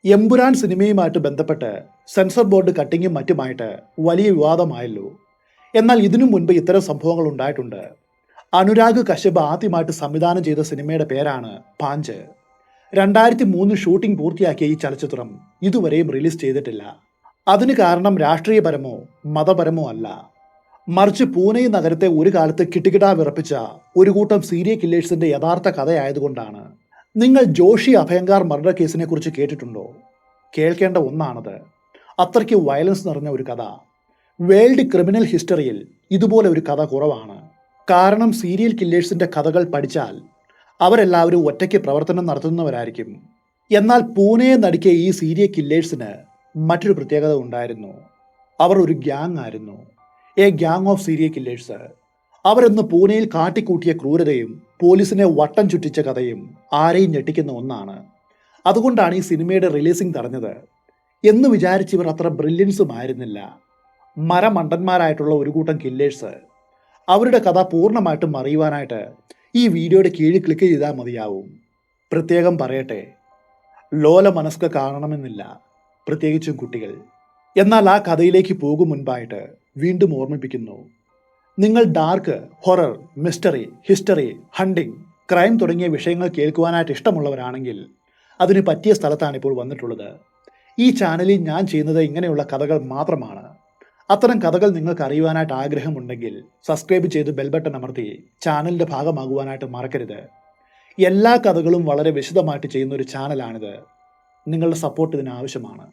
എമ്പുരാൻ സിനിമയുമായിട്ട് ബന്ധപ്പെട്ട് censor board കട്ടിങ്ങും മറ്റുമായിട്ട് വലിയ വിവാദമായല്ലോ. എന്നാൽ ഇതിനു മുൻപ് ഇത്തരം സംഭവങ്ങൾ ഉണ്ടായിട്ടുണ്ട്. അനുരാഗ് കശ്യപ് ആദ്യമായിട്ട് സംവിധാനം ചെയ്ത സിനിമയുടെ പേരാണ് പാഞ്ച്. 2003 ഷൂട്ടിംഗ് പൂർത്തിയാക്കിയ ഈ ചലച്ചിത്രം ഇതുവരെയും റിലീസ് ചെയ്തിട്ടില്ല. അതിന് കാരണം രാഷ്ട്രീയപരമോ മതപരമോ അല്ല, മറിച്ച് പൂനെ നഗരത്തെ ഒരു കാലത്ത് കിടുകിടാ വിറപ്പിച്ച ഒരു കൂട്ടം സീരിയൽ കില്ലേഴ്സിന്റെ യഥാർത്ഥ കഥയായതുകൊണ്ടാണ്. നിങ്ങൾ ജോഷി അഭയങ്കാർ മർഡർ കേസിനെ കുറിച്ച് കേട്ടിട്ടുണ്ടോ? കേൾക്കേണ്ട ഒന്നാണത്. അത്രയ്ക്ക് വയലൻസ് നിറഞ്ഞ ഒരു കഥ. വേൾഡ് ക്രിമിനൽ ഹിസ്റ്ററിയിൽ ഇതുപോലെ ഒരു കഥ കുറവാണ്. കാരണം സീരിയൽ കില്ലേഴ്സിന്റെ കഥകൾ പഠിച്ചാൽ അവരെല്ലാവരും ഒറ്റയ്ക്ക് പ്രവർത്തനം നടത്തുന്നവരായിരിക്കും. എന്നാൽ പൂനെയെ നടുക്കിയ ഈ സീരിയൽ കില്ലേഴ്സിന് മറ്റൊരു പ്രത്യേകത ഉണ്ടായിരുന്നു. അവർ ഒരു ഗ്യാങ് ആയിരുന്നു. A gang of serial killers. അവരെന്ന് പൂനെയിൽ കാട്ടിക്കൂട്ടിയ ക്രൂരതയും പോലീസിനെ വട്ടം ചുറ്റിച്ച കഥയും ആരെയും ഞെട്ടിക്കുന്ന ഒന്നാണ്. അതുകൊണ്ടാണ് ഈ സിനിമയുടെ റിലീസിംഗ് തടഞ്ഞത്. എന്ന് വിചാരിച്ചവർ അത്ര ബ്രില്യൻസും ആയിരുന്നില്ല. മരമണ്ടന്മാരായിട്ടുള്ള ഒരു കൂട്ടം കില്ലേഴ്സ്. അവരുടെ കഥ പൂർണ്ണമായിട്ടും അറിയുവാനായിട്ട് ഈ വീഡിയോയുടെ കീഴിൽ ക്ലിക്ക് ചെയ്താൽ മതിയാവും. പ്രത്യേകം പറയട്ടെ, ലോല മനസ്ക കാണണമെന്നില്ല, പ്രത്യേകിച്ചും കുട്ടികൾ. എന്നാൽ ആ കഥയിലേക്ക് പോകും മുൻപായിട്ട് വീണ്ടും ഓർമ്മിപ്പിക്കുന്നു, നിങ്ങൾ dark, horror, mystery, history, hunting, crime തുടങ്ങിയ വിഷയങ്ങൾ കേൾക്കുവാനായിട്ട് ഇഷ്ടമുള്ളവരാണെങ്കിൽ അതിന് പറ്റിയ സ്ഥലത്താണ് ഇപ്പോൾ വന്നിട്ടുള്ളത്. ഈ ചാനലിൽ ഞാൻ ചെയ്യുന്നത് ഇങ്ങനെയുള്ള കഥകൾ മാത്രമാണ്. അത്തരം കഥകൾ നിങ്ങൾക്ക് അറിയുവാനായിട്ട് ആഗ്രഹമുണ്ടെങ്കിൽ സബ്സ്ക്രൈബ് ചെയ്ത് ബെൽ ബട്ടൺ അമർത്തി ചാനലിൻ്റെ ഭാഗമാകുവാനായിട്ട് മറക്കരുത്. എല്ലാ കഥകളും വളരെ വിശദമായിട്ട് ചെയ്യുന്ന ഒരു ചാനലാണിത്. നിങ്ങളുടെ സപ്പോർട്ട് ഇതിന് ആവശ്യമാണ്.